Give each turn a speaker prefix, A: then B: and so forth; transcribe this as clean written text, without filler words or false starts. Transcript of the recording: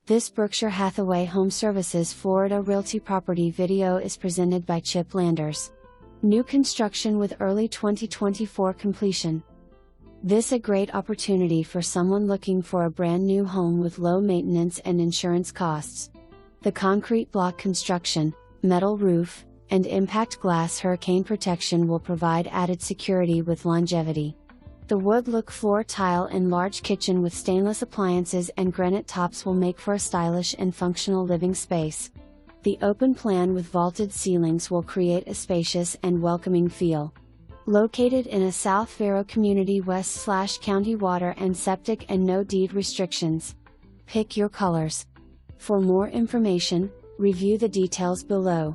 A: This Berkshire Hathaway HomeServices Florida Realty property video is presented by Chip Landers. New construction with early 2024 completion. This a great opportunity for someone looking for a brand new home with low maintenance and insurance costs. The concrete block construction, metal roof, and impact glass hurricane protection will provide added security with longevity. The wood look floor tile and large kitchen with stainless appliances and granite tops will make for a stylish and functional living space. The open plan with vaulted ceilings will create a spacious and welcoming feel. Located in a South Vero community west/county water and septic and no deed restrictions. Pick your colors. For more information, review the details below.